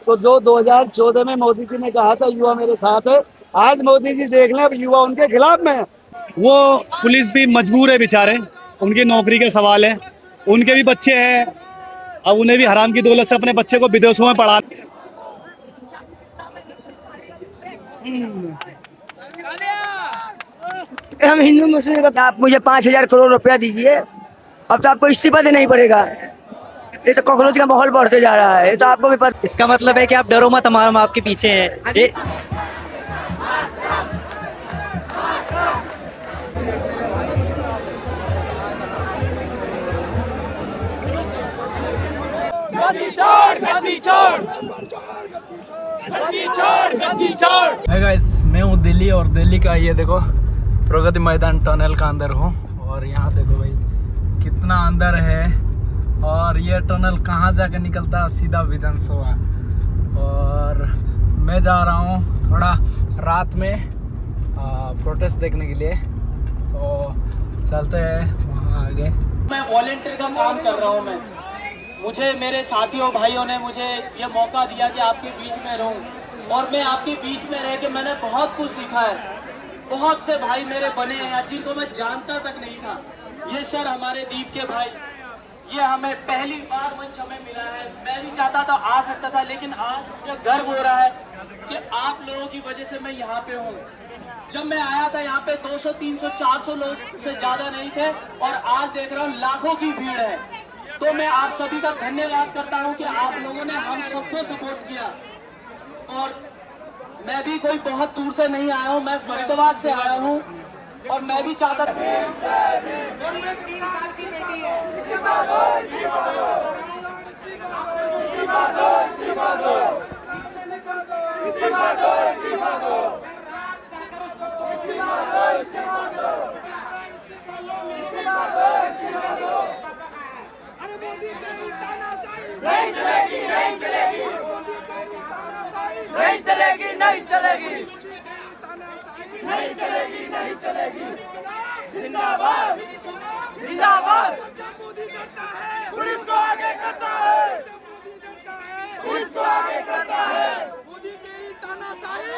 तो जो 2014 में मोदी जी ने कहा था युवा मेरे साथ है, आज मोदी जी देख लें अब युवा उनके खिलाफ में है। वो पुलिस भी मजबूर है बेचारे, उनकी नौकरी का सवाल है, उनके भी बच्चे हैं, अब उन्हें भी हराम की दौलत से अपने बच्चे को विदेशों में पढ़ा। हम हिंदू मुस्लिम का, आप मुझे 5,000 करोड़ रुपया दीजिए, अब तो आपको इस्तीफा देना ही पड़ेगा। ये तो कॉकरोच का माहौल बढ़ते जा रहा है, ये तो आपको भी पता। इसका मतलब है कि आप डरो मत, हम आपके पीछे हैं। ये है गाइस, मैं हूँ दिल्ली और दिल्ली का ये देखो प्रगति मैदान टनल का अंदर हूँ। और यहाँ देखो भाई कितना अंदर है, और ये टनल कहाँ जाकर निकलता है, सीधा विधानसभा। और मैं जा रहा हूँ थोड़ा रात में प्रोटेस्ट देखने के लिए, तो चलते हैं वहाँ आगे। मैं वॉलेंटियर का काम कर रहा हूँ। मुझे मेरे साथियों भाइयों ने मुझे ये मौका दिया कि आपके बीच में रहूं, और मैं आपके बीच में रह के मैंने बहुत कुछ सीखा है। बहुत से भाई मेरे बने हैं जिनको मैं जानता तक नहीं था। ये सर हमारे दीप के भाई, ये हमें पहली बार मंच हमें मिला है। मैं भी चाहता था आ सकता था, लेकिन आज मुझे गर्व हो रहा है कि आप लोगों की वजह से मैं यहाँ पे हूँ। जब मैं आया था यहाँ पे 200, 300, 400 लोग से ज्यादा नहीं थे, और आज देख रहा हूँ लाखों की भीड़ है। तो मैं आप सभी का धन्यवाद करता हूँ कि आप लोगों ने हम सबको सपोर्ट किया। और मैं भी कोई बहुत दूर से नहीं आया हूँ, मैं फरीदाबाद से आया हूँ, और मैं भी चाहता नहीं चलेगी, नहीं चलेगी, नहीं चलेगी, नहीं चलेगी। जिंदाबाद, जिंदाबाद। पुलिस को आगे करता है, पुलिस को आगे करता है।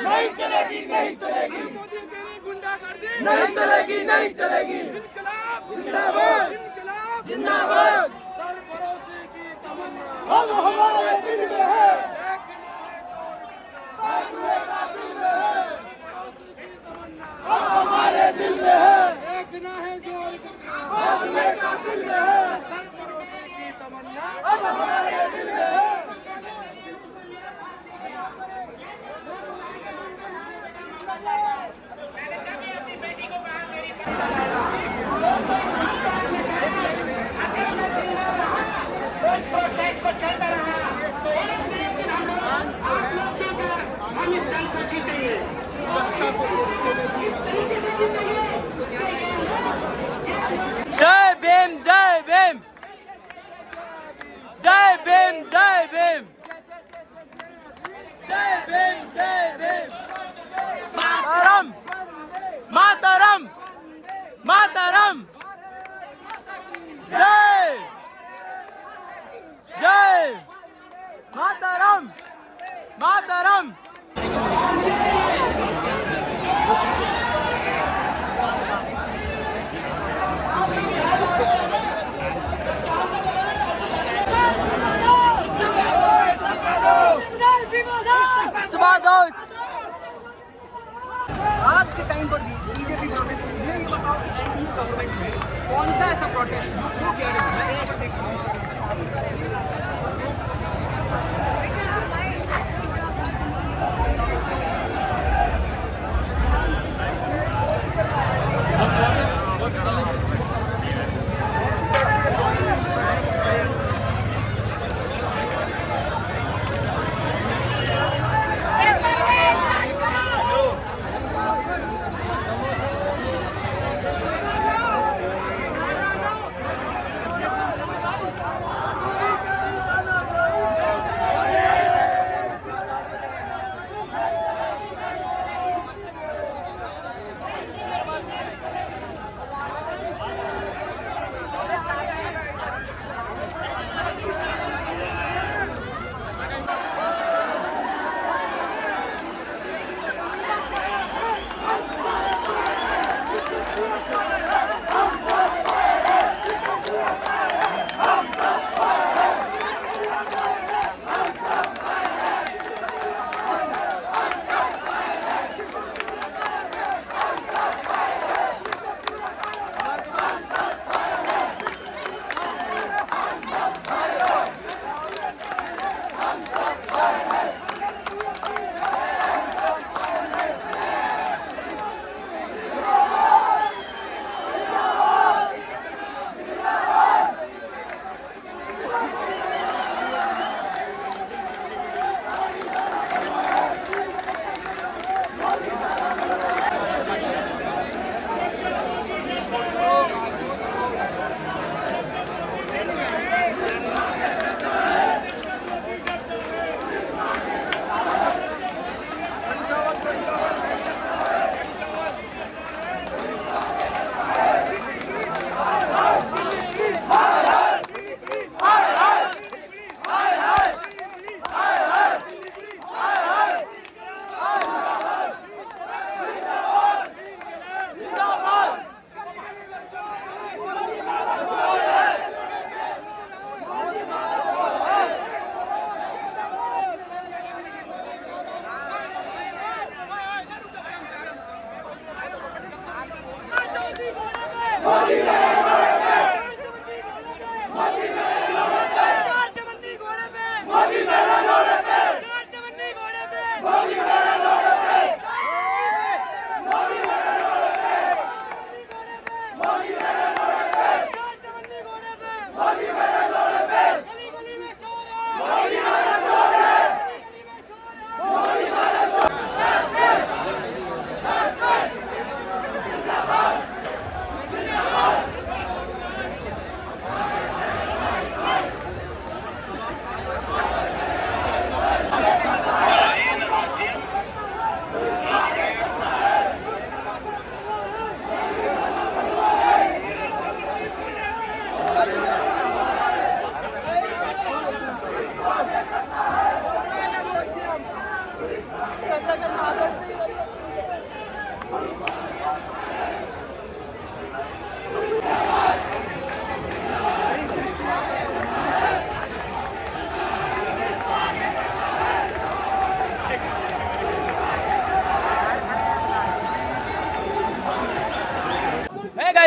नहीं चलेगी, नहीं चलेगी, नहीं चलेगी, नहीं चलेगी। जिंदाबाद, जिंदाबाद। हम हमारे दिल में है, हम हमारे दिल में है, देखना है जो बाबुए का दिल में है, सरपरोशी की तमन्ना अब हमारे दिल में है। जय भीम, जय भीम, जय भीम, जय भीम, जय भीम, जय भीम। मातरम, मातरम, मातरम। जय, जय मातरम, मातरम। आज के टाइम पर बीजेपी प्रोटेस्ट, मुझे ये बताओ कि एनडीए गवर्नमेंट में कौन सा ऐसा प्रोटेस्ट जो किया गया?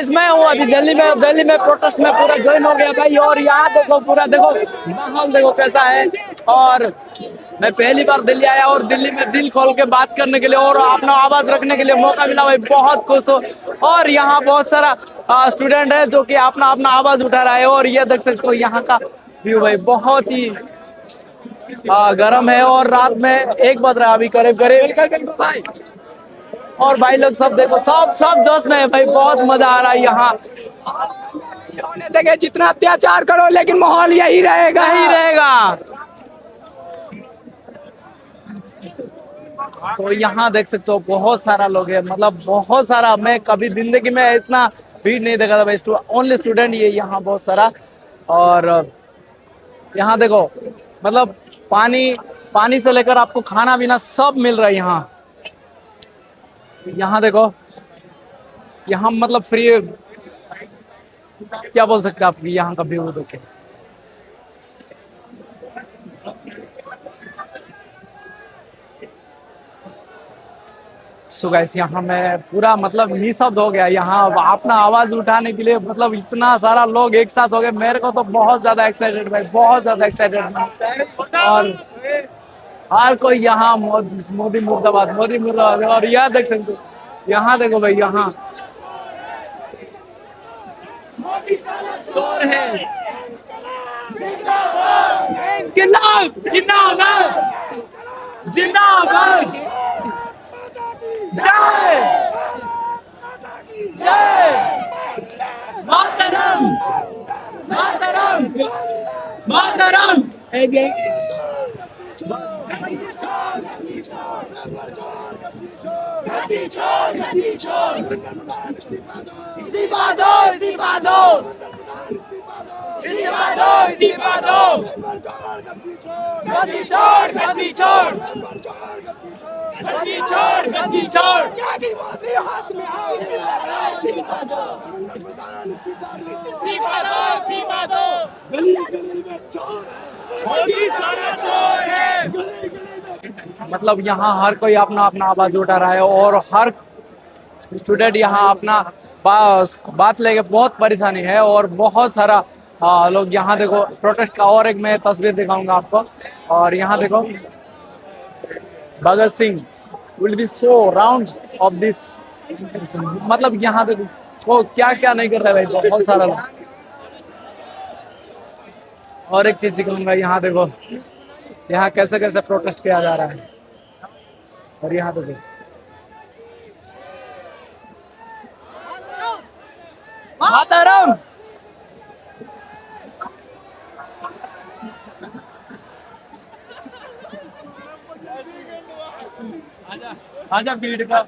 गाइस मैं हूँ अभी दिल्ली में प्रोटेस्ट में पूरा ज्वाइन हो गया भाई। और यहाँ देखो पूरा देखो माहौल देखो कैसा है। और मैं पहली बार दिल्ली आया और दिल्ली में दिल खोल के बात करने के लिए और अपना आवाज रखने के लिए मौका मिला भाई, बहुत खुश हो। और यहाँ बहुत सारा स्टूडेंट है जो कि अपना अपना आवाज उठा रहा है। और ये देख सकते हो यहाँ का व्यू भाई, बहुत ही गर्म है। और रात में 1 बज रहा है अभी करीब करीब भाई। और भाई लोग सब देखो सब जोश में है भाई, बहुत मजा आ रहा है यहाँ। देखे जितना अत्याचार करो लेकिन माहौल यही रहेगा ही रहेगा। तो यहाँ देख सकते हो बहुत सारा लोग है, मतलब बहुत सारा। मैं कभी जिंदगी में इतना भीड़ नहीं देखा था भाई। ओनली स्टूडेंट ये यहाँ बहुत सारा। और यहाँ देखो मतलब पानी से लेकर आपको खाना पीना सब मिल रहा है यहाँ। यहाँ देखो यहाँ मतलब फ्री, क्या बोल सकते हैं आप यहाँ का व्यू देखे। सो गाइस यहाँ मैं पूरा मतलब निशब्द हो गया यहाँ अपना आवाज उठाने के लिए। मतलब इतना सारा लोग एक साथ हो गए, मेरे को तो बहुत ज्यादा एक्साइटेड भाई, बहुत ज्यादा एक्साइटेड। और हर कोई यहाँ मोदी मुर्दाबाद, मोदी मुर्दाबाद। और यह देख सकते हो, यहाँ देखो भाई, यहाँ चोर है। जिंदाबाद जिंदाबाद, जय जय मातरम मातरम मातरम। इस्तीफा दो इस्तीफा दो इस्तीफा दो इस्तीफा दो। गद्दी छोड़ गद्दी छोड़ गद्दी छोड़ गद्दी छोड़। इस्तीफा दो इस्तीफा दो। मतलब यहाँ हर कोई अपना अपना आवाज उठा रहा है। और हर स्टूडेंट यहाँ अपना बात लेके बहुत परेशानी है। और बहुत सारा लोग यहाँ देखो प्रोटेस्ट का। और एक मैं तस्वीर दिखाऊंगा आपको। और यहाँ देखो Bhagat Singh will be so round off this. मतलब यहाँ देखो वो क्या क्या नहीं कर रहा है भाई, बहुत सारा लोग। और एक चीज दिखाऊंगा, यहाँ देखो यहाँ कैसे कैसे प्रोटेस्ट किया जा रहा है। और यहाँ देखो मातरम। आजा भीड़ का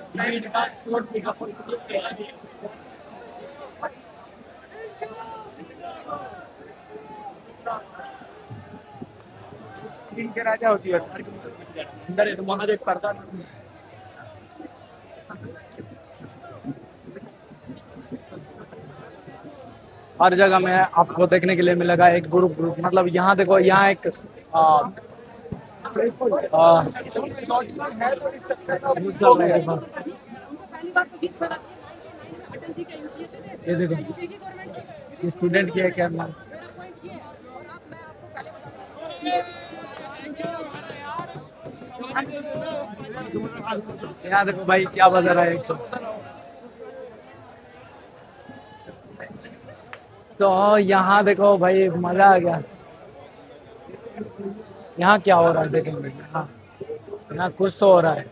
इनके राजा होती है अंदर है तो महादेव पर्दा। हर जगह में आपको देखने के लिए मिलेगा एक ग्रुप मतलब यहाँ देखो यहाँ एक ये देखो ये स्टूडेंट किया क्या नाम। यहाँ देखो भाई क्या बजा रहा है 100। तो यहाँ देखो भाई मजा आ गया। यहाँ क्या हो रहा है देखेंगे। यहाँ कुछ तो हो रहा है।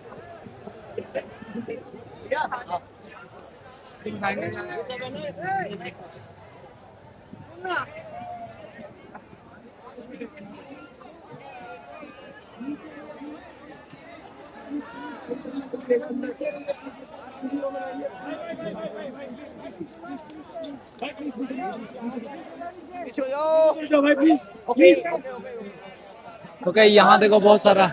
ओके यहाँ देखो बहुत सारा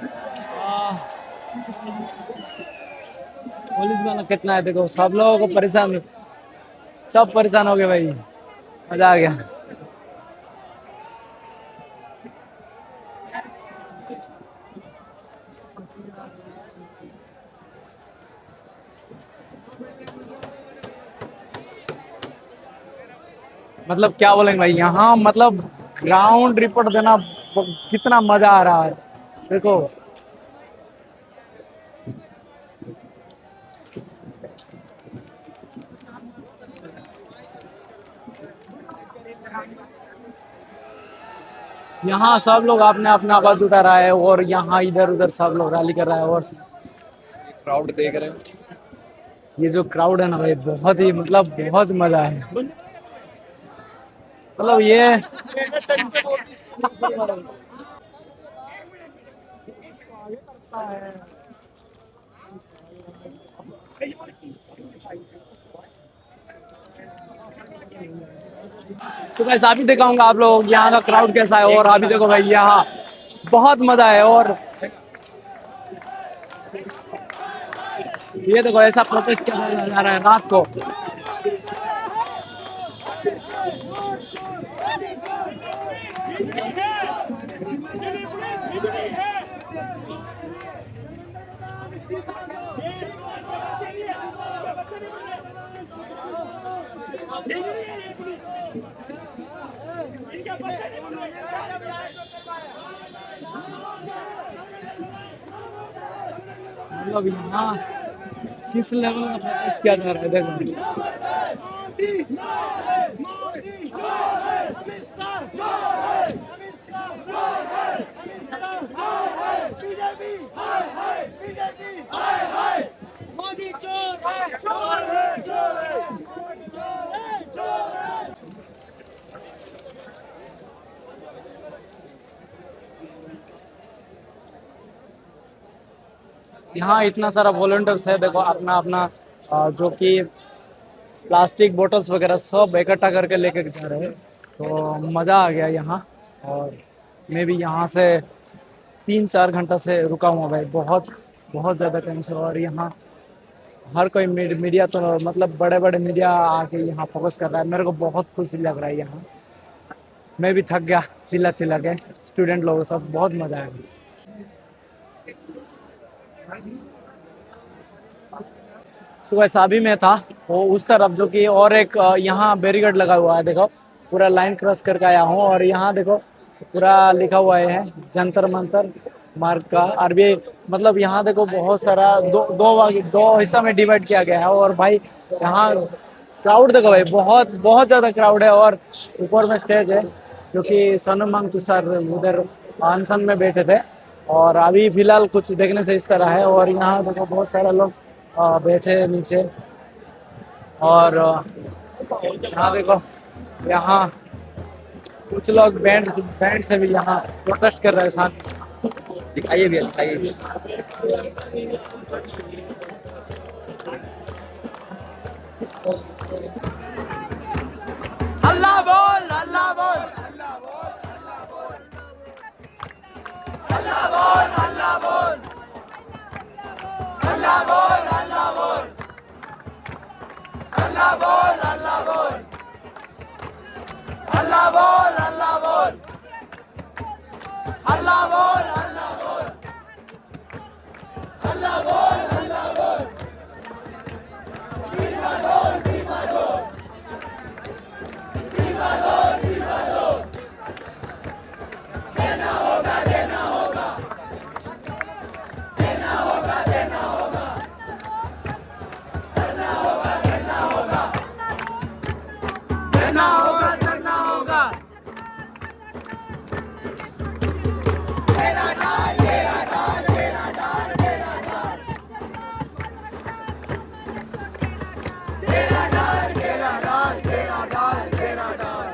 पुलिस वाला कितना है देखो। सब लोगों को परेशान, सब परेशान हो गए भाई, मजा आ गया। मतलब क्या बोलेंगे भाई, यहाँ मतलब ग्राउंड रिपोर्ट देना कितना मजा आ रहा है। देखो यहाँ सब लोग अपने अपना आवाज उठा रहा है और यहाँ इधर उधर सब लोग रैली कर रहा है। और क्राउड देख रहे हैं। ये जो क्राउड है ना भाई, बहुत ही मतलब बहुत मजा है। मतलब ये तो मैं अभी दिखाऊंगा आप लोग यहाँ का क्राउड कैसा है। और अभी देखो भाई यहाँ बहुत मजा है। और ये देखो ऐसा प्रोटेस्ट किया जा रहा है रात को। मतलब यहाँ किस लेवल का प्रोटेस्ट किया जा रहा है देखो। यहाँ इतना सारा वॉलंटियर्स है देखो, अपना अपना जो कि प्लास्टिक बोतल्स वगैरह सब इकट्ठा करके लेके जा रहे हैं। तो मज़ा आ गया यहाँ। और मैं भी यहाँ से 3-4 घंटा से रुका हुआ भाई, बहुत बहुत ज़्यादा टाइम से। और यहाँ हर कोई मीडिया तो मतलब बड़े बड़े मीडिया आके यहाँ फोकस कर रहा है। मेरे को बहुत खुशी लग रहा है यहाँ। मैं भी थक गया चिल्ला चिल्ला के, स्टूडेंट लोग सब, बहुत मज़ा आया। सुबह साबी में था वो उस तरफ, जो कि और एक यहाँ बैरिकेड लगा हुआ है देखो, पूरा लाइन क्रॉस करके आया हूँ। और यहाँ देखो पूरा लिखा हुआ है जंतर मंतर मार्ग का आरबीआई। मतलब यहाँ देखो बहुत सारा दो हिस्सा में डिवाइड किया गया है। और भाई यहाँ क्राउड देखो भाई, बहुत बहुत ज़्यादा क्राउड है। और ऊपर में स्टेज है जो कि सोनम वांगचुक सर उधर अनशन में बैठे थे। और अभी फिलहाल कुछ देखने से इस तरह है। और यहाँ देखो बहुत सारे लोग बैठे नीचे। और यहाँ देखो यहाँ कुछ लोग बैंड से भी यहाँ प्रोटेस्ट कर रहे हैं शांति से। दिखाइए भी, दिखाइए। अल्लाह बोल, अल्लाह बोल, अल्लाह बोल, अल्लाह बोल, अल्लाह बोल, अल्लाह बोल, अल्लाह बोल, अल्लाह बोल, अल्लाह बोल, अल्लाह बोल, अल्लाह बोल, अल्लाह बोल, अल्लाह बोल, अल्लाह बोल, अल्लाह बोल, सीमा दो, सीमा दो, सीमा दो, सीमा दो, देना होगा, देना होगा, देना होगा, देना होगा, करना होगा, करना होगा, देना होगा, करना होगा। तेरा डाल, तेरा डाल, तेरा डाल, तेरा डाल, तेरा डाल, तेरा डाल, तेरा डाल, तेरा डाल।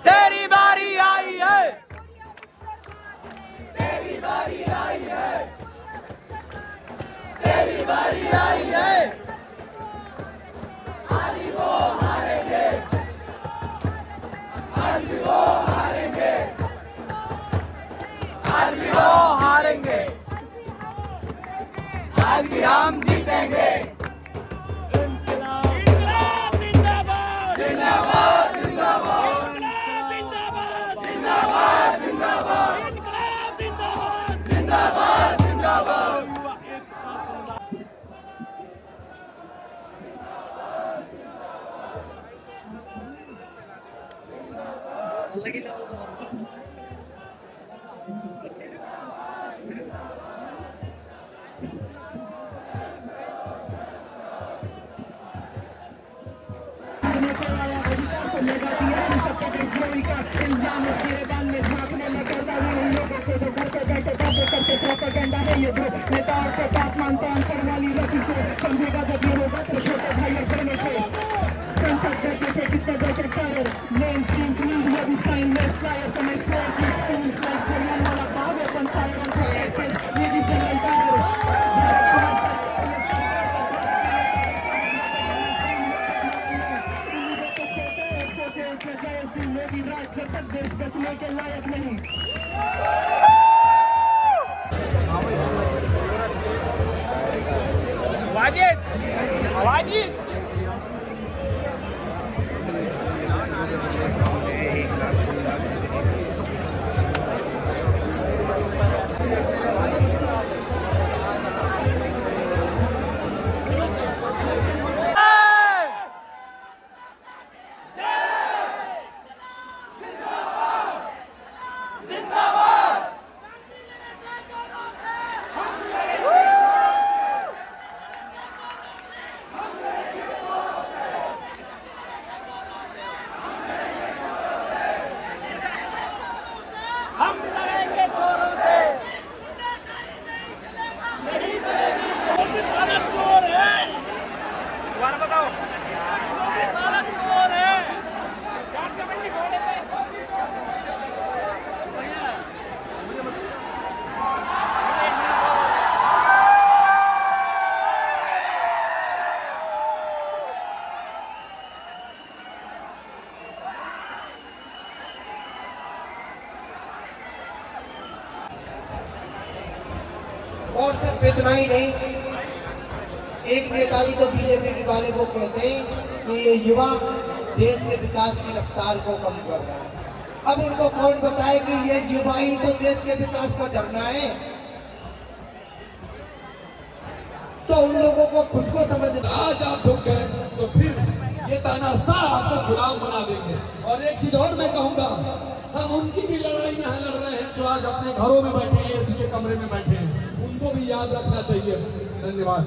तेरी बारी आई है, तेरी बारी आई है, तेरी बारी आई है। आज भी वो हारेंगे, आज भी वो हारेंगे, आज भी वो हारेंगे, आज भी हम जीतेंगे। जिंदाबाद, जिंदाबाद, जिंदाबाद, जिंदाबाद, जिंदाबाद, जिंदाबाद, जिंदाबाद। और सिर्फ इतना ही नहीं, एक नेता जी तो बीजेपी के वाले को कहते हैं कि ये युवा देश के विकास की रफ्तार को कम कर रहा है। अब उनको कौन बताए कि ये युवा ही तो देश के विकास का झरना है। तो उन लोगों को खुद को समझना। आज आप झुक गए तो फिर ये तानाशाह आपको गुलाम बना देंगे। और एक चीज और मैं कहूंगा, हम उनकी भी लड़ाई यहाँ लड़ रहे हैं जो आज अपने घरों में बैठे हैं, एसी के कमरे में बैठे हैं, उनको भी याद रखना चाहिए। धन्यवाद।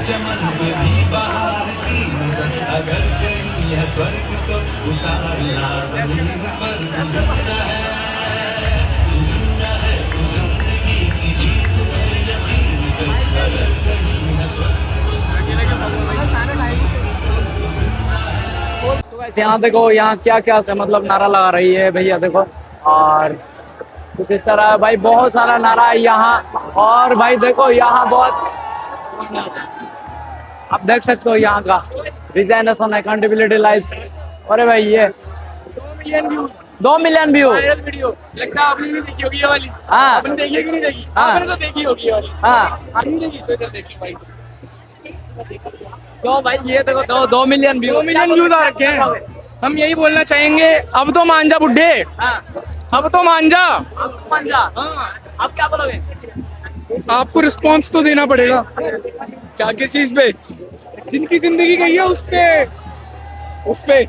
चमन में भी बाहर की नजर, अगर कहीं है स्वर्ग तो उतारना जमीन पर। जिंदा है तू जिंदगी की जीत में यकीन कर, अगर कहीं है स्वर्ग। यहाँ देखो, यहाँ क्या क्या से मतलब नारा लगा रही है भैया, देखो। और कुछ इस तरह भाई बहुत सारा नारा है यहाँ। और भाई देखो यहाँ बहुत, आप देख सकते हो यहाँ का रिजाइनेशन, अकाउंटेबिलिटी लाइव्स। अरे भाई ये 2 मिलियन व्यू वायरल वीडियो लगता है। आपने भी देखी होगी ये वाली? हाँ, आपने देखी है कि नहीं देखी? आपने तो देखी होगी ये वाली। हाँ, आपने देखी तो इधर देखी भाई। तो भाई ये देखो 2 मिलियन व्यू, 2 मिलियन व्यूज आ रखे हैं। हम यही बोलना चाहेंगे, अब तो मान जा बुड्ढे। हाँ, अब तो मान जा, मान जा। हाँ, आप क्या बोलोगे? आपको रिस्पॉन्स तो देना पड़ेगा। क्या, किस चीज पे? जिनकी जिंदगी गई है उस पे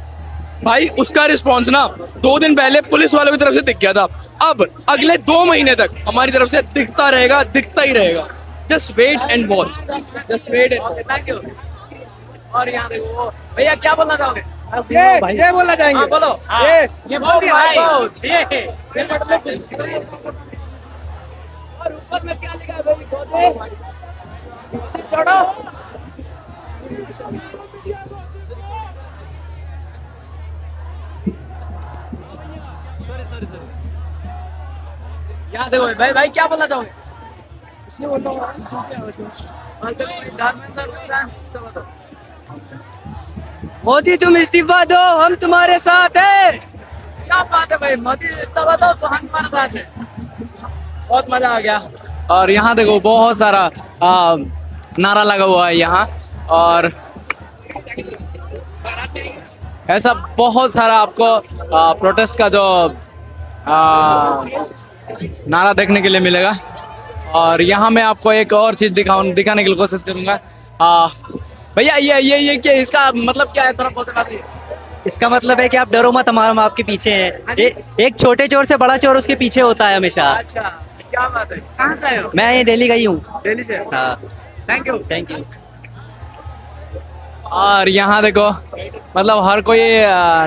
भाई उसका रिस्पॉन्स ना 2 दिन पहले पुलिस वालों की तरफ से दिख गया था, अब अगले 2 महीने तक हमारी तरफ से दिखता ही रहेगा। Just wait and watch, just wait and thank you. और यहाँ देखो भैया क्या बोलना चाहोगे? ये बोलना चाहेंगे? हाँ, बोलो। ये बोल दिया भाई। और ऊपर में क्या लिखा है भाई? चढ़ो। यहाँ देखो भाई क्या बोलना चाहोगे? मोदी तुम इस्तीफा दो, हम तुम्हारे साथ है। क्या बात है भाई, मोदी इस्तीफा दो तो हम तुम्हारे साथ है। बहुत मजा आ गया। और यहाँ देखो बहुत सारा नारा लगा हुआ है यहाँ, और ऐसा बहुत सारा आपको प्रोटेस्ट का जो नारा देखने के लिए मिलेगा। और यहाँ मैं आपको एक और चीज दिखाने की कोशिश करूंगा। भैया ये क्या, इसका मतलब क्या है? थोड़ा बता दीजिए। इसका मतलब है कि आप डरो मत, हम आपके पीछे हैं। एक छोटे चोर से बड़ा चोर उसके पीछे होता है हमेशा। अच्छा, क्या बात है। कहाँ से आए हो? मैं ये दिल्ली गई हूँ। दिल्ली से? हाँ। Thank you. और यहाँ देखो मतलब हर कोई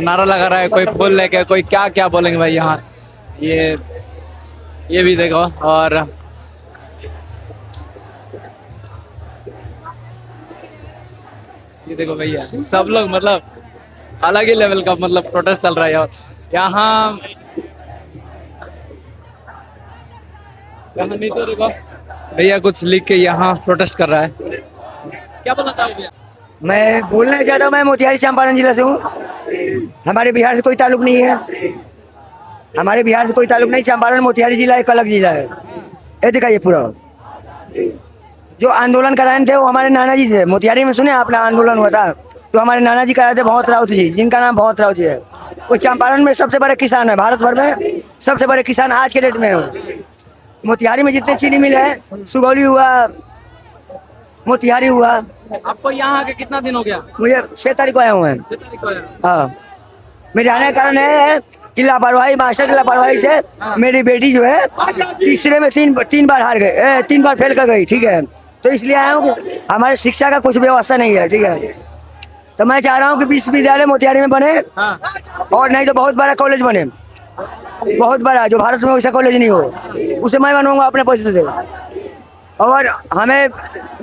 नारा लगा रहा है, कोई फूल लेके, कोई क्या क्या बोलेंगे भाई। यहाँ ये भी देखो, और ये देखो भैया सब लोग मतलब अलग ही लेवल का मतलब प्रोटेस्ट चल रहा है। और यहाँ नीचे देखो भैया कुछ लिख के यहाँ प्रोटेस्ट कर रहा है। क्या बोलना चाहोगे? मैं बोलना चाहता हूँ, मैं मोतिहारी चंपारण जिला से हूँ। हमारे बिहार से कोई ताल्लुक नहीं है, हमारे बिहार से कोई ताल्लुक नहीं। चंपारण मोतिहारी जिला एक अलग जिला है। ये दिखाइए पूरा जो आंदोलन कराए थे वो हमारे नाना जी से। मोतिहारी में सुने आपने आंदोलन हुआ था, तो हमारे नाना जी कराए थे, भौत राउत जी, जिनका नाम भौत राउत जी है। वो चंपारण में सबसे बड़े किसान है, भारत भर में सबसे बड़े किसान आज के डेट में है। मोतिहारी में जितने चीनी मिल है, सुगौली हुआ, मोतिहारी हुआ। आपको यहाँ आके कितना दिन हो गया? मुझे 6 तारीख को आया हुआ है। हाँ, मेरे आने का कारण है कि लापरवाही, मास्टर की लापरवाही से मेरी बेटी जो है तीसरे में तीन बार हार गई, 3 बार फेल कर गई। ठीक है, तो इसलिए आया हूँ कि हमारे शिक्षा का कुछ व्यवस्था नहीं है। ठीक है, तो मैं चाह रहा हूँ कि विश्वविद्यालय मोतिहारी में बने, और नहीं तो बहुत बड़ा कॉलेज बने, बहुत बड़ा, जो भारत में वैसा कॉलेज नहीं हो, उसे मैं बनवाऊंगा अपने पैसे से। और हमें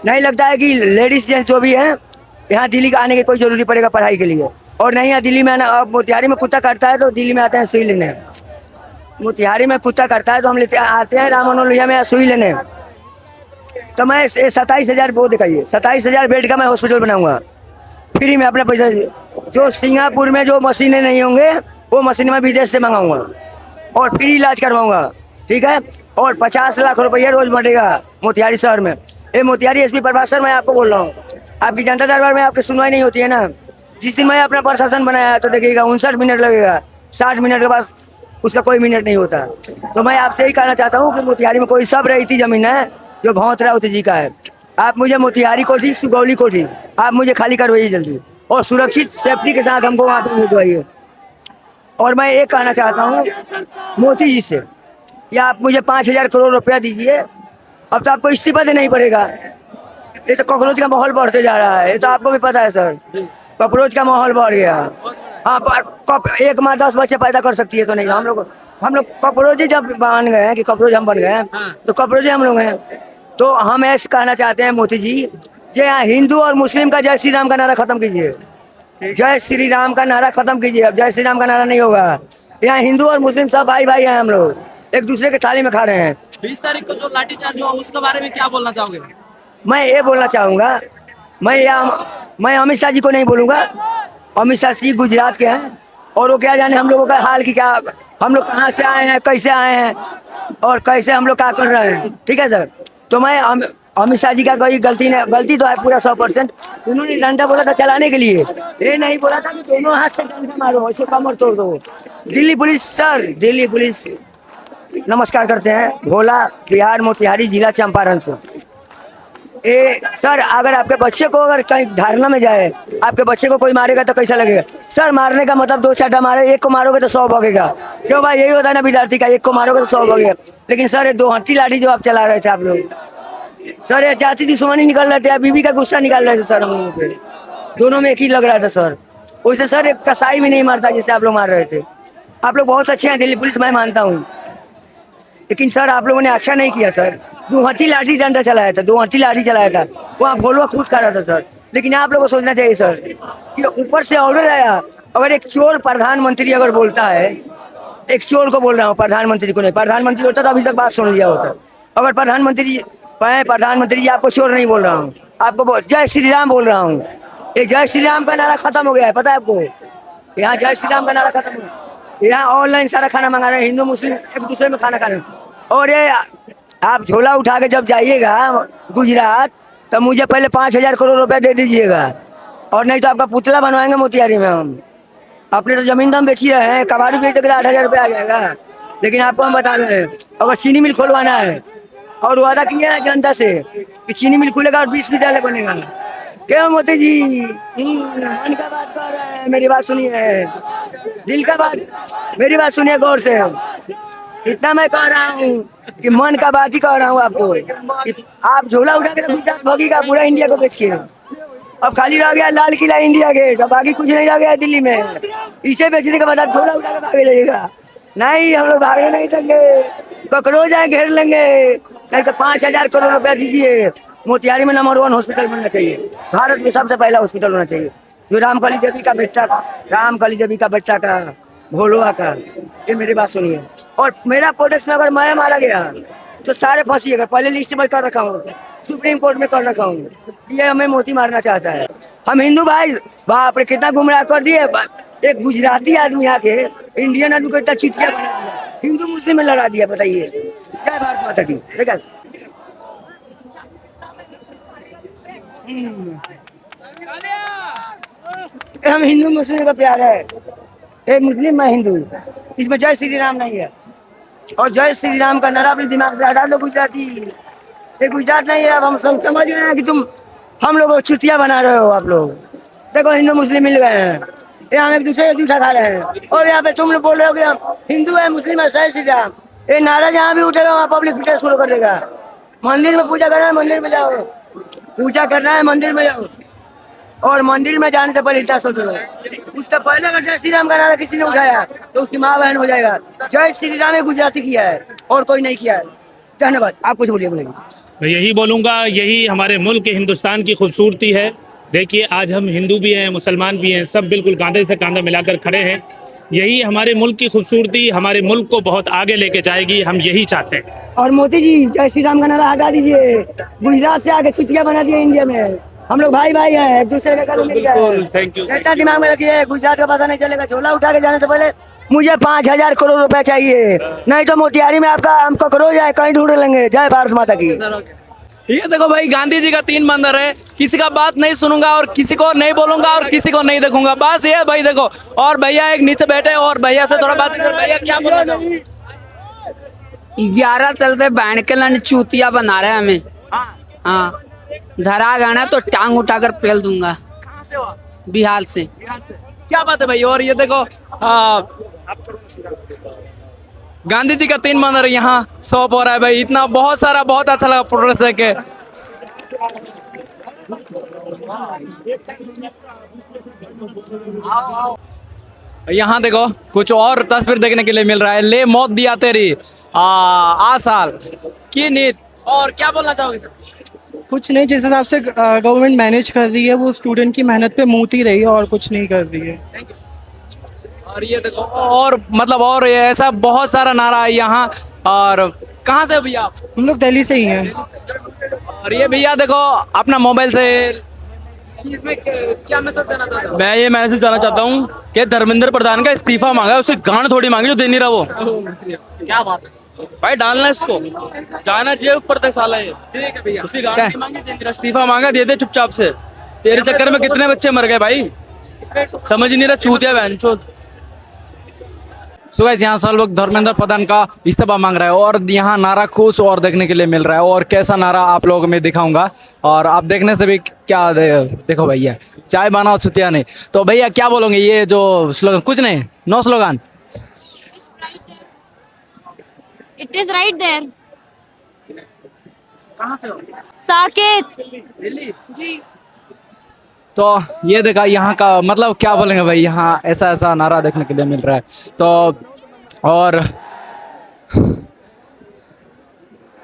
नहीं लगता है कि लेडीज जेंट्स जो भी हैं यहाँ दिल्ली का आने की कोई जरूरी पड़ेगा पढ़ाई के लिए। और नहीं, यहाँ दिल्ली में अब मोतिहारी में कुत्ता काटता है तो दिल्ली में आते हैं सुई लेने। मोतिहारी में कुत्ता काटता है तो हम लेते आते हैं राम मनोहर में सुई लेने। तो मैं 27,000 वो दिखाइए, 27,000 बेड का मैं हॉस्पिटल बनाऊंगा फ्री में अपने पैसे से। जो सिंगापुर में जो मशीनें नहीं होंगे वो मशीन मैं विदेश से मंगाऊंगा और फ्री इलाज करवाऊंगा। ठीक है, और 50 लाख रुपये रोज बढ़ेगा मोतिहारी शहर में। ये मोतिहारी एसपी प्रभास सर, मैं आपको बोल रहा हूँ, आपकी जनता दरबार में आपकी सुनवाई नहीं होती है ना। जिस दिन मैं अपना प्रशासन बनाया तो देखिएगा 59 मिनट लगेगा, 60 मिनट के बाद उसका कोई मिनट नहीं होता। तो मैं आपसे यही कहना चाहता हूँ कि मोतिहारी में कोई सब रही जमीन है जो भौत राउत जी का है। आप मुझे मोतिहारी कोठी, सुगौली कोठी आप मुझे खाली करवाइए जल्दी, और सुरक्षित सेफ्टी के साथ हमको वहाँ पर भिजवाइए। और मैं ये कहना चाहता हूँ मोदी जी से कि आप मुझे 5,000 करोड़ रुपया दीजिए। अब तो आपको इस्तीफा देना ही पड़ेगा। ये तो कॉकरोच का माहौल बढ़ते जा रहा है, ये तो आपको भी पता है सर, कॉकरोच का माहौल बढ़ गया। हाँ, एक माँ 10 बच्चे पैदा कर सकती है तो नहीं, हम लोग कॉकरोच ही जब बन गए हैं कि कॉकरोच हम बन गए हैं, तो कॉकरोच हम लोग हैं। तो हम ऐसे कहना चाहते हैं मोदी जी, जो यहाँ हिंदू और मुस्लिम का जय श्री राम का नारा खत्म कीजिए, जय श्री राम का नारा खत्म कीजिए। अब जय श्री राम का नारा नहीं होगा। यहाँ हिंदू और मुस्लिम सब भाई भाई हैं, हम लोग एक दूसरे के थाली में खा रहे हैं। 20 तारीख को जो लाठीचार्ज हुआ उसके बारे में क्या बोलना चाहोगे? मैं ये बोलना चाहूँगा, मैं अमित शाह जी को नहीं बोलूँगा। अमित शाह जी गुजरात के हैं और वो क्या जाने हम लोगों का हाल की क्या, हम लोग कहाँ से आए हैं, कैसे आए हैं और कैसे हम लोग क्या कर रहे हैं। ठीक है सर, तो मैं अमित शाह जी का कोई गलती तो है पूरा 100%। उन्होंने डंडा बोला था चलाने के लिए, ये नहीं बोला था कि दोनों हाथ से डंडा मारो, ऐसे कमर तोड़ दो। Delhi police sir, Delhi police नमस्कार करते हैं। भोला, बिहार, मोतिहारी जिला चंपारण से सर अगर आपके बच्चे को अगर कहीं धारणा में जाए, आपके बच्चे को कोई मारेगा तो कैसा लगेगा सर? मारने का मतलब 2 चाटा मारे, एक को मारोगे तो 100 भगेगा। क्यों भाई, यही होता है ना विद्यार्थी का, एक को मारोगे तो 100 भगेगा। लेकिन सर ये 2 हाथी लाठी जो आप चला रहे थे आप लोग, सर ये जाति दुश्मनी निकल रहे थे, बीवी का गुस्सा निकाल रहे थे सर हम लोगों पे, दोनों में एक ही लग रहा था सर। वैसे सर एक कसाई भी नहीं मारता जैसे आप लोग मार रहे थे। आप लोग बहुत अच्छे हैं दिल्ली पुलिस, मैं मानता हूँ, लेकिन सर आप लोगों ने अच्छा नहीं किया सर। 2 हाथी लाठी डंडा चलाया था, 2 हाथी लाठी चलाया था, वो आप भोलवा खुद कर रहा था सर। लेकिन आप लोगों को सोचना चाहिए सर कि ऊपर से ऑर्डर आया, अगर एक चोर प्रधानमंत्री अगर बोलता है, एक चोर को बोल रहा हूँ, प्रधानमंत्री को नहीं, प्रधानमंत्री होता तो अभी तक बात सुन लिया होता। अगर प्रधानमंत्री जी आपको चोर नहीं बोल रहा हूँ, आपको जय श्री राम बोल रहा हूँ। ये जय श्री राम का नारा खत्म हो गया है, पता है आपको? यहाँ जय श्री राम का नारा खत्म हो गया। यहाँ ऑनलाइन सारा खाना मंगा रहे हैं, हिंदू मुस्लिम एक दूसरे में खाना खा रहे हैं। और ये आप झोला उठा के जब जाइएगा गुजरात, तो मुझे पहले 5,000 करोड़ रुपया दे दीजिएगा, और नहीं तो आपका पुतला बनवाएंगे मोतिहारी में हम। अपने तो जमीन दम बेच ही रहे हैं, कबाड़ी बेच के 8,000 रुपया आ जाएगा। लेकिन आपको हम बता रहे हैं, अगर चीनी मिल खोलवाना है, और वादा किया है जनता से कि चीनी मिल खुलेगा और 20 विद्यालय बनेगा। क्यों मोदी जी मन का बात कर रहे हैं, मेरी बात सुनिए, दिल का बात, मेरी बात सुनिए गौर से। इतना मैं कह रहा हूँ कि मन का बात ही कह रहा हूँ आपको। आप झोला उठा के गुजरात भागेगा पूरा इंडिया को बेच के। अब खाली रह गया लाल किला, इंडिया गेट, अब बाकी कुछ नहीं रह गया दिल्ली में। इसे बेचने के बाद आप झोला उठा के भागे जाइएगा। नहीं, हम लोग भागने नहीं देंगे, ककरोज आए घेर लेंगे। नहीं तो 5,000 करोड़ रुपया दीजिए। मोतिहारी में नंबर 1 हॉस्पिटल बनना चाहिए, भारत में सबसे पहला हॉस्पिटल होना चाहिए, जो रामकली देवी का बेटा का भोलवा का। ये मेरी बात सुनिए। और मेरा प्रोडक्ट में अगर मैं मारा गया तो सारे फंसिएगा। पहले लिस्ट में कर रखा हूँ, सुप्रीम कोर्ट में कर रखा हूँ। ये हमें मोती मारना चाहता है। हम हिंदू भाई, बाप रे कितना गुमराह कर दिए। एक गुजराती आदमी आके इंडियन आदमी को इतना चुतिया बना दिया, हिंदू मुस्लिम में लड़ा दिया। बताइए, जय भारत माता की। देखा हम हिंदू मुस्लिम का प्यार है, एक मुस्लिम मैं हिंदू, इसमें जय श्री राम नहीं है। और जय श्री राम का नारा अपने दिमाग में हटा लो गुजराती। ये गुजरात नहीं है। अब हम सब समझ रहे हैं कि तुम हम लोगों को चुतिया बना रहे हो। आप लोग देखो, हिंदू मुस्लिम मिल गए हैं, ये हम एक दूसरे को जूठा खा रहे हैं। और यहाँ पे तुम लोग बोल रहे हो कि हम हिंदू है मुस्लिम है, जय श्री राम। ये नारा जहाँ भी उठेगा वहाँ पब्लिक पीटर शुरू कर देगा। मंदिर में पूजा करना है, मंदिर में जाओ, पूजा करना है मंदिर में जाओ। और मंदिर में जाने से पहले इतना सोच लो, उसका पहले अगर जय श्री राम का नारा किसी ने उठाया तो उसकी माँ बहन हो जाएगा। जय श्री राम गुजराती किया है और कोई नहीं किया है। धन्यवाद। आप कुछ बोलिए। मैं यही बोलूँगा, यही हमारे मुल्क हिंदुस्तान की खूबसूरती है। देखिए, आज हम हिंदू भी हैं, मुसलमान भी हैं, सब बिल्कुल कांधे से कांधा मिलाकर खड़े हैं। यही हमारे मुल्क की खूबसूरती हमारे मुल्क को बहुत आगे लेके जाएगी, हम यही चाहते हैं। और मोदी जी, जय श्री राम का नारा हटा दीजिए। गुजरात से आके चुतिया बना दिया इंडिया में। हम लोग भाई भाई हैं, एक दूसरे के थैंक यू। इतना दिमाग में रखिए, गुजरात का पता नहीं चलेगा। झोला उठा के जाने से पहले मुझे 5,000 करोड़ रुपया चाहिए, नहीं तो मोतिहारी में आपका हम ककरोज है कहीं ढूंढ लेंगे। जय भारत माता की। ये देखो भाई, गांधी जी का 3 मंदिर है। किसी का बात नहीं सुनूंगा और किसी को नहीं बोलूंगा और किसी को नहीं देखूंगा, बस ये भाई देखो। और भैया एक नीचे बैठे और भैया से थोड़ा बात कर। भैया क्या बोलना चाहोगे? 11 चलते बैंड के लन चूतिया बना रहे हैं हमें। हाँ, धरा गाना तो टांग उठाकर पेल दूंगा। कहाँ से हो? बिहार से। क्या बात है भाई। और ये देखो, गांधी जी का 3 मंदिर यहाँ शॉप हो रहा है भाई। इतना बहुत सारा, बहुत अच्छा लगा प्रोग्रेस देख के। यहाँ देखो कुछ और तस्वीर देखने के लिए मिल रहा है। ले मौत दिया तेरी आसाल की नीत। और क्या बोलना चाहोगे सर? कुछ नहीं, जिस हिसाब से गवर्नमेंट मैनेज कर रही है वो स्टूडेंट की मेहनत पे मूती रही है और कुछ नहीं कर रही है। और ये देखो, और मतलब और ऐसा बहुत सारा नारा है यहाँ। और कहाँ से भैया? हम लोग दिल्ली से ही हैं। और ये भैया देखो अपना मोबाइल से इसमें क्या मैसेज देना चाहता हूँ? मैं ये मैसेज देना चाहता हूँ कि धर्मेंद्र प्रधान का इस्तीफा मांगा है, उससे गांड थोड़ी मांगी जो दे नहीं रहा वो। क्या बात है भाई, डालना इसको, जाना चाहिए ऊपर तक साला ये। ठीक है भैया। उसकी गांड नहीं मांगी, दे नहीं रहा, इस्तीफा मांगा, दे दे चुपचाप से। तेरे चक्कर में कितने बच्चे मर गए भाई, समझ नहीं रहा, चूतिया बहनचोद। सो गाइस यहाँ सब लोग धर्मेंद्र प्रधान का इस्तीफा मांग रहा है और यहाँ नारा कुछ और देखने के लिए मिल रहा है और कैसा नारा आप लोगों को मैं दिखाऊंगा और आप देखने से भी क्या देखो भैया चाय बनाओ छुट्टियाँ नहीं। तो भैया क्या बोलोगे ये जो स्लोगन कुछ नहीं no slogan it is right there. कहाँ से हो? साकेत दिल्ली जी। तो ये देखा यहाँ का मतलब क्या बोलेंगे भाई यहाँ ऐसा ऐसा नारा देखने के लिए मिल रहा है।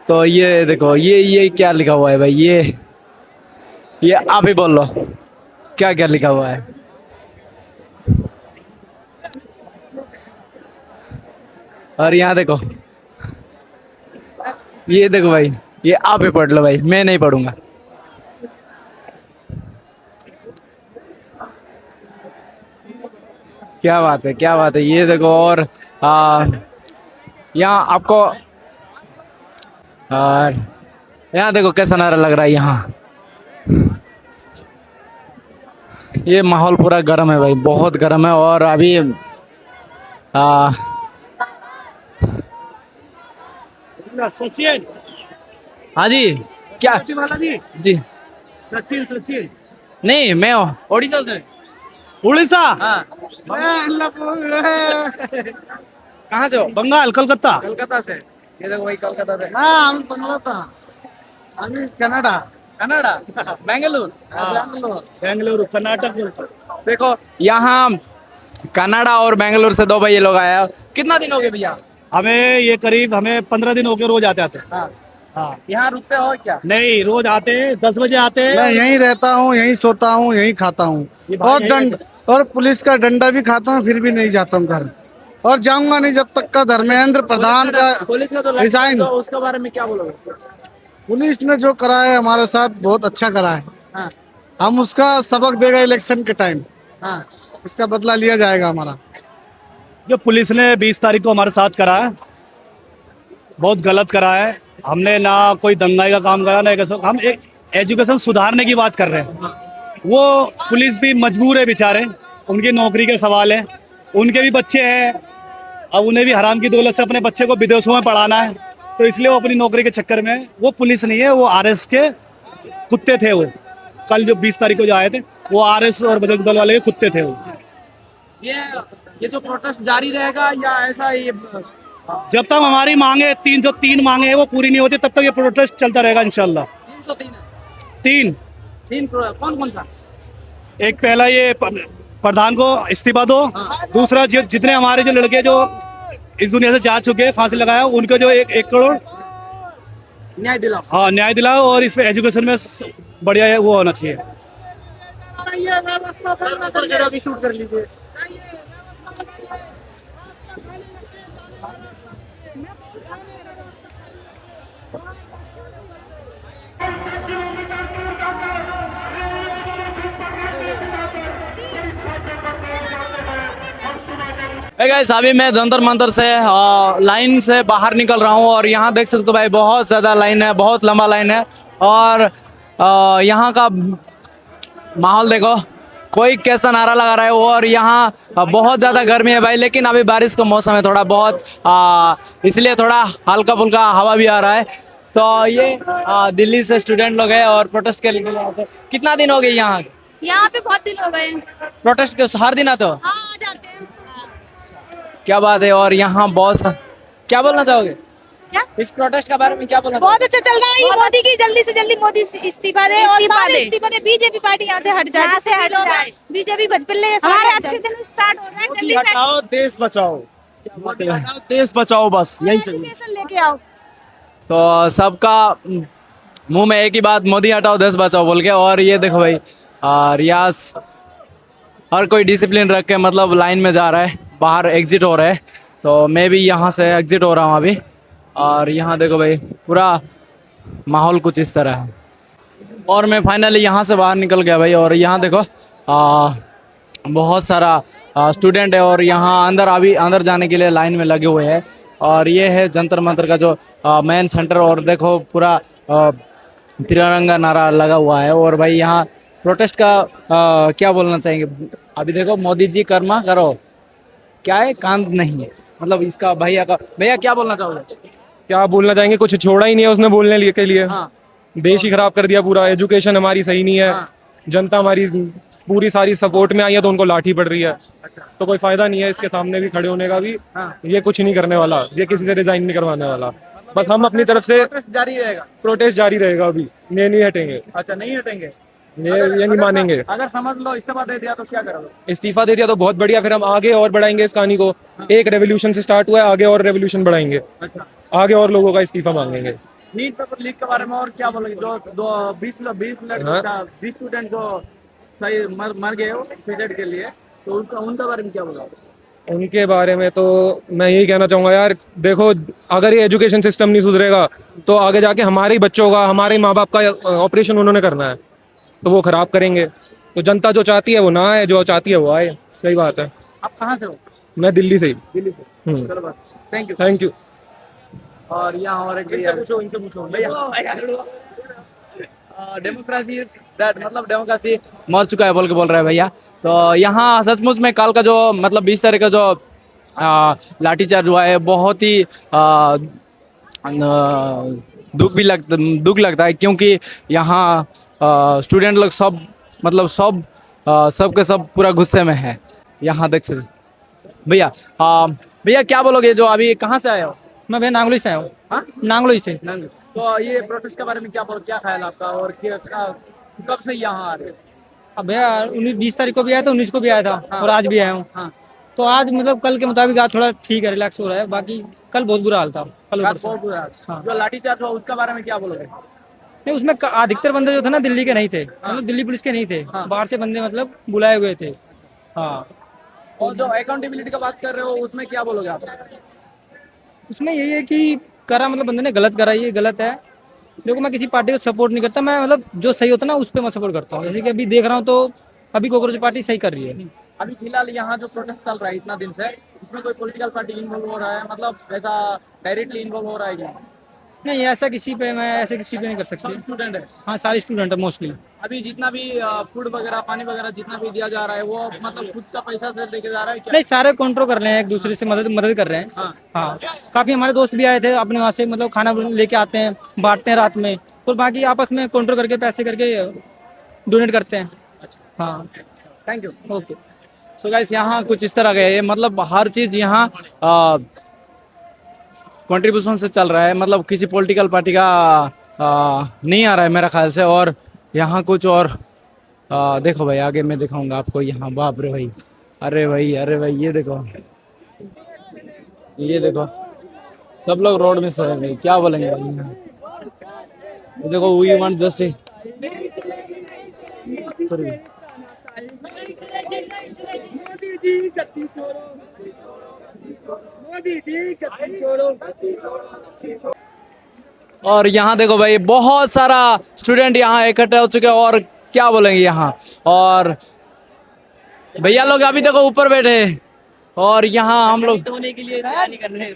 तो ये देखो ये क्या लिखा हुआ है भाई ये आप ही बोल लो क्या क्या लिखा हुआ है। और यहाँ देखो ये देखो भाई ये आप ही पढ़ लो भाई मैं नहीं पढ़ूंगा। क्या बात है ये देखो और यहाँ आपको और यहाँ देखो कैसा नारा लग रहा है यहाँ। ये माहौल पूरा गर्म है भाई बहुत गर्म है और अभी सचिन हाँ जी क्या जी सचिन नहीं मैं ओडिशा से उड़ीसा हाँ कहाँ से हो? बंगाल कलकत्ता कलकत्ता से। ये देखो भाई कलकत्ता से कनाडा कनाडा बेंगलुरु बेंगलुरु कर्नाटक बोलता। देखो यहाँ कनाडा और बेंगलुरु से 2 भाई लोग आया। कितना दिन हो गए भैया? हमें 15 दिन हो गए रोज आते हाँ यहाँ रुकते हो क्या? नहीं रोज आते हैं 10 बजे आते हैं। मैं यहीं रहता हूँ यहीं सोता हूँ यहीं खाता हूँ और दंड और पुलिस का डंडा भी खाता हूँ फिर भी नहीं जाता हूँ घर और जाऊंगा नहीं जब तक का धर्मेंद्र प्रधान का पुलिस का जो रिजाइन। तो उसके बारे में क्या बोलोगे? पुलिस ने जो करा है हमारे साथ बहुत अच्छा करा है। हाँ हम उसका सबक देगा इलेक्शन के टाइम। हाँ उसका बदला लिया जाएगा हमारा। जो पुलिस ने 20 तारीख को हमारे साथ करा है बहुत गलत करा है। हमने ना कोई दंगाई का काम करा ना कैसा। हम एक एजुकेशन सुधारने की बात कर रहे हैं। वो पुलिस भी मजबूर है बेचारे उनकी नौकरी का सवाल है उनके भी बच्चे हैं अब उन्हें भी हराम की दौलत से अपने बच्चे को विदेशों में पढ़ाना है तो इसलिए वो अपनी नौकरी के चक्कर में वो पुलिस नहीं है वो आरएस के कुत्ते थे। वो कल जो 20 तारीख को जो आए थे वो आरएस और बजरंग दल वाले के कुत्ते थे। वो ये जो प्रोटेस्ट जारी रहेगा या ऐसा ये जब तक हमारी मांगे 303 मांगे हैं वो पूरी नहीं होती तब तक ये प्रोटेस्ट चलता रहेगा इंशाल्लाह। 303 तीन कौन सा? एक पहला ये प्रधान को इस्तीफा दो। दूसरा जितने हमारे जो लड़के जो इस दुनिया से जा चुके हैं फांसी लगाया उनको जो 1 करोड़ न्याय दिलाओ। हाँ न्याय दिलाओ और इसमें एजुकेशन में बढ़िया वो होना चाहिए। शूट कर लीजिए। गाइस अभी मैं जंतर मंतर से लाइन से बाहर निकल रहा हूँ और यहाँ देख सकते हो भाई बहुत ज़्यादा लाइन है बहुत लंबा लाइन है और यहाँ का माहौल देखो कोई कैसा नारा लगा रहा है और यहाँ बहुत ज़्यादा गर्मी है भाई लेकिन अभी बारिश का मौसम है थोड़ा बहुत इसलिए थोड़ा हल्का फुल्का हवा भी आ रहा है। तो ये दिल्ली से स्टूडेंट लोग हैं और प्रोटेस्ट के लिए आते हैं। कितना दिन हो गए यहाँ पे बहुत दिन हो गए प्रोटेस्ट के? हर दिन आते हो? हाँ आ जाते हैं। क्या बात है। और यहाँ बॉस क्या बोलना चाहोगे क्या इस प्रोटेस्ट के बारे में क्या बोलना? बहुत अच्छा चल रहा है ये मोदी की जल्दी से जल्दी मोदी इस्तीफा दे और सारे इस्तीफा दे बीजेपी पार्टी यहाँ से हट जाए। बीजेपी बचपन हमारे अच्छे दिन स्टार्ट हो रहे हैं। जल्दी हटाओ देश बचाओ देश बचाओ बस यही चाहिए लेके आओ। तो सबका मुंह में एक ही बात मोदी हटाओ देश बचाओ बोल के। और ये देखो भाई रियाज हर कोई डिसिप्लिन रख के मतलब लाइन में जा रहा है बाहर एग्जिट हो रहा है। तो मैं भी यहाँ से एग्जिट हो रहा हूँ अभी और यहाँ देखो भाई पूरा माहौल कुछ इस तरह है और मैं फाइनली यहाँ से बाहर निकल गया भाई। और यहाँ देखो बहुत सारा स्टूडेंट है और यहाँ अंदर जाने के लिए लाइन में लगे हुए हैं। और ये है जंतर मंतर का जो मेन सेंटर और देखो पूरा तिरंगा नारा लगा हुआ है। और भाई यहाँ प्रोटेस्ट का क्या बोलना चाहेंगे? अभी देखो मोदी जी कर्मा करो क्या है कांत नहीं है मतलब इसका भैया क्या बोलना चाहोगे? क्या बोलना चाहेंगे, कुछ छोड़ा ही नहीं है उसने बोलने के लिए। देश ही खराब कर दिया पूरा, एजुकेशन हमारी सही नहीं है, जनता हमारी पूरी सारी सपोर्ट में आई है तो उनको लाठी पड़ रही है। तो कोई फायदा नहीं है इसके सामने भी खड़े होने का भी। ये कुछ नहीं करने वाला, ये किसी से रिजाइन नहीं करवाने वाला। बस हम अपनी तरफ से प्रोटेस्ट जारी रहेगा अभी, ये नहीं हटेंगे। अच्छा, नहीं हटेंगे, ये नहीं मानेंगे। अगर समझ लो इस्तीफा दे दिया तो क्या करोगे? इस्तीफा दे दिया तो बहुत बढ़िया, फिर हम आगे और बढ़ाएंगे इस कहानी को। एक रेवोल्यूशन से स्टार्ट हुआ है, आगे और रेवोल्यूशन बढ़ाएंगे। आगे और लोगों का इस्तीफा मांगेंगे। नीट पेपर लीक के बारे में और क्या बोलोगे? जो 20 स्टूडेंट जो सही मर गए हो सीटेट के लिए, तो उनके बारे में क्या बोलोगे? उनके बारे में तो मैं यही कहना चाहूँगा यार, देखो अगर ये एजुकेशन सिस्टम नहीं सुधरेगा तो आगे जाके हमारे ही बच्चों का, हमारे माँ बाप का ऑपरेशन उन्होंने करना है तो वो खराब करेंगे। तो जनता जो चाहती है वो ना आए, जो चाहती है वो आए। सही बात है। आप कहाँ से हो? मैं दिल्ली से ही। दिल्ली से। चलो, थैंक यू। Thank you. और यहाँ और इनसे पूछो भैया। डेमोक्रेसी मतलब डेमोक्रेसी मर चुका है बोल रहे हैं भैया। तो यहाँ सचमुच में कल का जो मतलब 20 तारीख का जो लाठीचार्ज हुआ है, बहुत ही दुख लगता है, क्योंकि यहाँ स्टूडेंट लोग सब मतलब सब के सब पूरा गुस्से में है। यहाँ देख सकते भैया। भैया क्या बोलोगे, जो अभी कहाँ से आए हो? मैं भैया नांगलोई से आया हूँ। नांगलोई से। तो ये प्रोटेस्ट के बारे में क्या ख्याल आपका, और कब से यहाँ आ रहे हो? अब भैया 20 तारीख को भी आया था, 19 को भी आया था, और आज भी आया हूँ। तो आज मतलब कल के मुताबिक आज थोड़ा ठीक है, रिलैक्स हो रहा है। बाकी कल बहुत बुरा हाल था। कल बहुत बुरा हाल। जो लाठीचार्ज हुआ उसके बारे में क्या बोलोगे? नहीं, उसमें अधिकतर बंदे जो थे ना दिल्ली के नहीं थे, मतलब दिल्ली पुलिस के नहीं थे, बाहर से बंदे मतलब बुलाए हुए थे। हाँ। और जो अकाउंटेबिलिटी का बात कर रहे हो उसमें क्या बोलोगे आप? उसमें यही है कि करा मतलब बंदे ने गलत करा, ये गलत है। देखो मैं किसी पार्टी को सपोर्ट नहीं करता, मैं मतलब जो सही होता है ना उस पर मैं सपोर्ट करता हूँ। जैसे कि अभी देख रहा हूँ तो अभी कांग्रेस पार्टी सही कर रही है। अभी फिलहाल यहाँ जो प्रोटेस्ट चल रहा है इतना दिन से, इसमें कोई पॉलिटिकल पार्टी इन्वॉल्व हो रहा है, मतलब ऐसा डायरेक्टली इन्वॉल्व हो रहा है क्या? नहीं, ऐसा किसी पे मैं ऐसे किसी पे नहीं कर सकती। स्टूडेंट है? हाँ, सारे स्टूडेंट है मोस्टली। अभी जितना भी फूड वगैरह, पानी वगैरह जितना भी दिया जा रहा है वो मतलब खुद का पैसा से लेके जा रहा है क्या? नहीं, सारे कंट्रोल कर रहे हैं, एक दूसरे से मदद कर रहे हैं। हाँ, काफी हमारे दोस्त भी आए थे अपने वहाँ से, मतलब खाना लेके आते हैं, बांटते हैं रात में, और बाकी आपस में कंट्रोल करके पैसे करके डोनेट करते हैं। हाँ, thank you. Okay. So guys, यहाँ कुछ इस तरह का है, मतलब हर चीज़ यहाँ कंट्रीब्यूशन से चल रहा है, मतलब किसी पॉलिटिकल पार्टी का नहीं आ रहा है मेरा ख्याल से। और यहाँ कुछ और देखो भाई, आगे मैं दिखाऊंगा आपको। यहाँ बाप रे भाई, अरे भाई ये देखो सब लोग रोड में सोए भाई, क्या बोलेंगे भाई। यहाँ देखो, वी वांट जस्टिस। सॉरी, और यहाँ देखो भाई, बहुत सारा स्टूडेंट यहाँ इकट्ठे हो चुके हैं, और क्या बोलेंगे यहाँ। और भैया लोग अभी देखो ऊपर बैठे, और यहाँ हम लोग धोने के लिए तैयारी कर रहे हैं।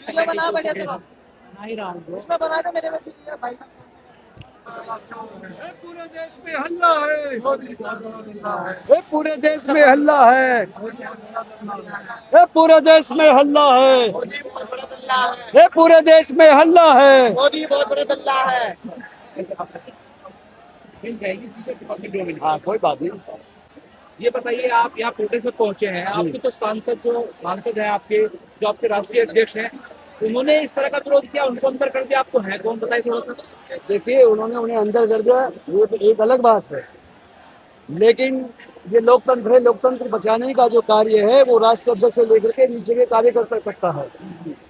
पूरे देश में हल्ला है, पूरे देश में हल्ला है, पूरे देश में हल्ला है, पूरे देश में हल्ला है। मोदी बहुत बड़ा दल्ला है। हाँ, कोई बात नहीं। ये बताइए, आप यहाँ प्रोटेस्ट में पहुंचे हैं, आपके तो सांसद है आपके, जो आपके राष्ट्रीय अध्यक्ष हैं, उन्होंने इस तरह का विरोध किया, उनको अंदर कर दिया, आपको है कौन बताइए थोड़ा सा। देखिए, उन्होंने उन्हें अंदर कर दिया, ये एक अलग बात है, लेकिन ये लोकतंत्र है। लोकतंत्र बचाने का जो कार्य है वो राष्ट्रीय अध्यक्ष से लेकर के नीचे के कार्यकर्ता तक का है।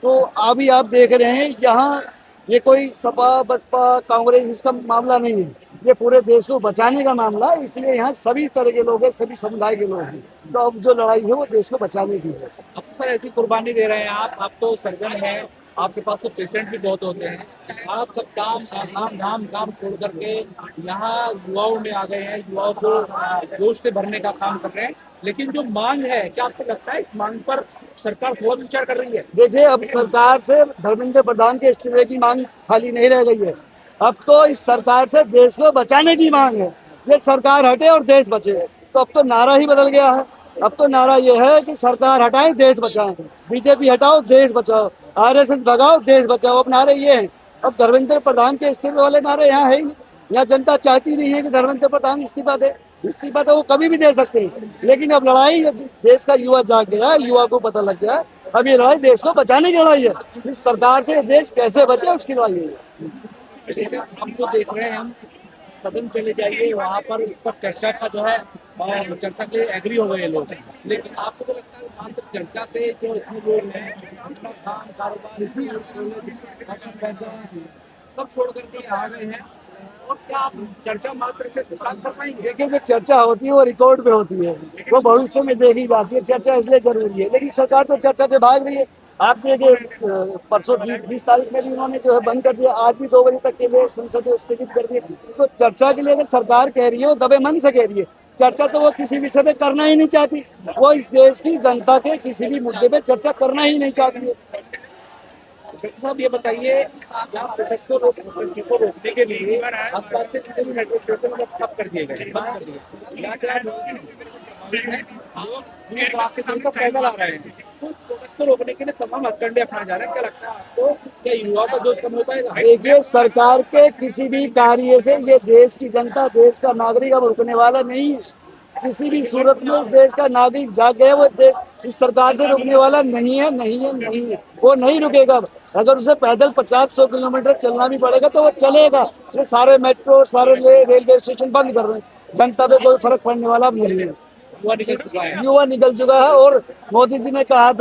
तो अभी आप देख रहे हैं यहाँ ये कोई सपा बसपा कांग्रेस इसका मामला नहीं है, ये पूरे देश को बचाने का मामला है। इसलिए यहाँ सभी तरह के लोग हैं, सभी समुदाय के लोग हैं। तो अब जो लड़ाई है वो देश को बचाने की है। अब सर ऐसी कुर्बानी दे रहे हैं आप तो सर्जन हैं, आपके पास तो पेशेंट भी बहुत होते हैं, आप सब काम छोड़ करके यहाँ युवाओं में आ गए हैं, युवाओं को जोश से भरने का काम कर रहे हैं। लेकिन जो मांग है, क्या आपको लगता है इस मांग पर सरकार थोड़ा विचार कर रही है? देखिए, अब सरकार से धर्मेंद्र प्रधान के इस्तीफे की मांग खाली नहीं रह गई है। अब तो इस सरकार से देश को बचाने की मांग है। ये सरकार हटे और देश बचे, तो अब तो नारा ही बदल गया है। अब तो नारा ये है कि सरकार हटाए देश बचाएं, बीजेपी हटाओ देश बचाओ, आरएसएस भगाओ देश बचाओ। अब नारे ये हैं। अब धर्मेंद्र प्रधान के इस्तीफे वाले नारे यहाँ है ही नहीं। यहाँ जनता चाहती नहीं है कि धर्मेंद्र प्रधान इस्तीफा दे। इस्तीफा तो वो कभी भी दे सकते हैं, लेकिन अब लड़ाई देश का युवा जाग गया है, युवा को पता लग गया है। अब ये लड़ाई देश को बचाने की लड़ाई है। इस सरकार से देश कैसे बचे उसकी लड़ाई है। जैसे हम जो देख रहे हैं, हम सदन चले जाइए, वहाँ पर इस पर चर्चा का जो है चर्चा के लिए एग्री हो गए लोग, लेकिन आपको तो लगता है मात्र चर्चा से जो इतने लोग हैं अपना काम कारोबार पैसा सब छोड़ करके आ गए हैं, और क्या आप चर्चा मात्र से सुशांत कर पाएंगे? देखिए, जो चर्चा होती है वो रिकॉर्ड पे होती है, वो भविष्य में देखी जाती है। चर्चा इसलिए जरूरी है, लेकिन सरकार तो चर्चा से भाग रही है। आप देखिए, परसों 20 तारीख में भी उन्होंने जो है बंद कर दिया, आज भी 2 बजे तक के लिए संसद स्थगित कर दिया। तो चर्चा के लिए अगर सरकार कह रही है, वो दबे मन से कह रही है। चर्चा तो वो किसी विषय पे करना ही नहीं चाहती। वो इस देश की जनता के किसी भी मुद्दे पे चर्चा करना ही नहीं चाहती है। साहब ये बताइए, यहाँ प्रोटेस्ट को रोकने के लिए आसपास से जितने भी मेट्रो स्टेशन ठप कर दिए गए, बंद कर दिए। यहाँ क्या लोग रास्ते से पैदल आ रहे हैं, तो प्रोटेस्ट को रोकने के लिए तमाम हथकंडे अपनाए जा रहे हैं। क्या लगता है आपको, क्या युवा का जोश कम हो पाएगा? देखिए, सरकार के किसी भी कार्य से ये देश की जनता, देश का नागरिक अब रुकने वाला नहीं है। किसी भी सूरत में उस देश का नागरिक जाग गया, वो देश इस सरकार से रुकने वाला नहीं है, नहीं है, नहीं है। वो नहीं रुकेगा। अगर उसे पैदल 50-100 किलोमीटर चलना भी पड़ेगा तो वो चलेगा। ये सारे मेट्रो, सारे रेलवे स्टेशन बंद कर रहे हैं। जनता पे कोई फर्क पड़ने वाला नहीं है। युवा निकल चुका है। और मोदी जी ने कहा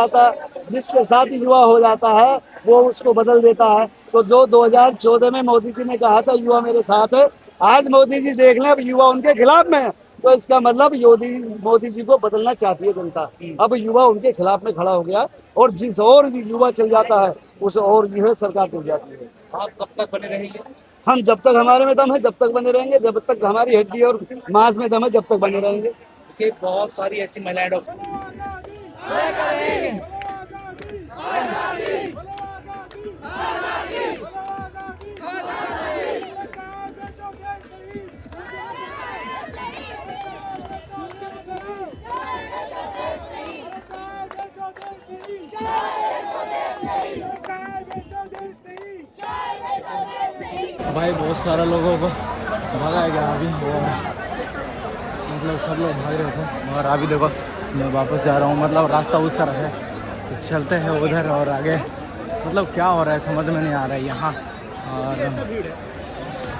था जिसके साथ युवा हो जाता है वो उसको बदल देता है। तो जो 2014 में मोदी जी ने कहा था युवा मेरे साथ है, आज मोदी जी देख लें अब युवा उनके खिलाफ में है। तो इसका मतलब मोदी जी को बदलना चाहती है जनता। अब युवा उनके खिलाफ में खड़ा हो गया, और जिस और युवा चल जाता है उस और जो है सरकार चल जाती है। आप कब तक बने रहेंगे? हम जब तक हमारे में दम है जब तक बने रहेंगे, जब तक हमारी हड्डी और मांस में दम है जब तक बने रहेंगे। बहुत सारी ऐसी महिलाएं भाई बहुत सारा लोगों को भगाया गया अभी, और मतलब सब लोग भाग रहे थे। और अभी देखो मैं वापस जा रहा हूँ, मतलब रास्ता उस तरफ है, तो चलते हैं उधर और आगे। मतलब क्या हो रहा है समझ में नहीं आ रहा है यहाँ। और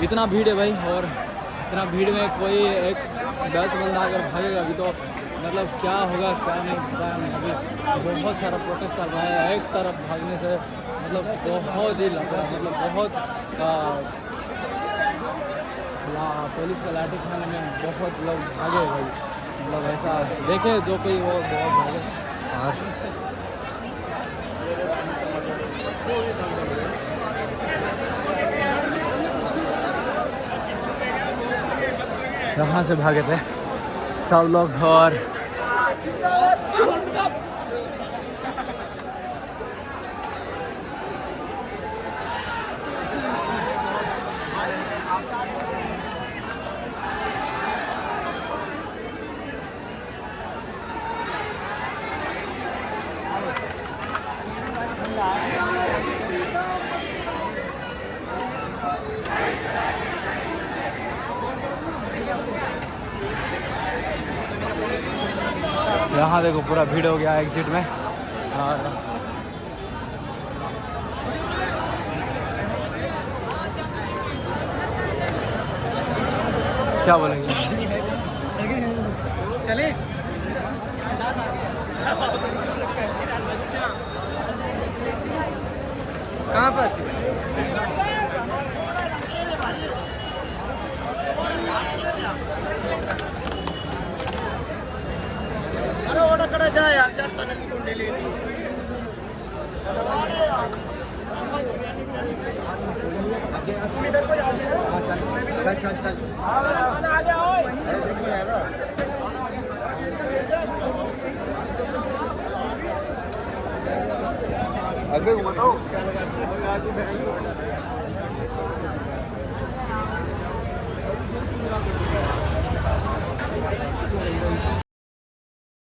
इतना भीड़ है भाई, और इतना भीड़ में कोई एक 10 बंदा अगर भागेगा अभी तो मतलब क्या होगा क्या नहीं पता नहीं। अभी बहुत सारा प्रोटेस्ट चल रहा है, एक तरफ भागने से मतलब बहुत ही लग रहा है, मतलब बहुत पुलिस का लाठी खाने में बहुत लोग भागे भाई। मतलब ऐसा देखे जो कोई वो बहुत भागे। यहाँ से भागे थे सब लोग। और यहाँ देखो पूरा भीड़ हो गया एग्जिट में। और क्या बोलेंगे, चले कहाँ पर? अरे ऑर्डर करा जाए यार, 4 टन को ले ले। चल आ जाओ। अरे बताओ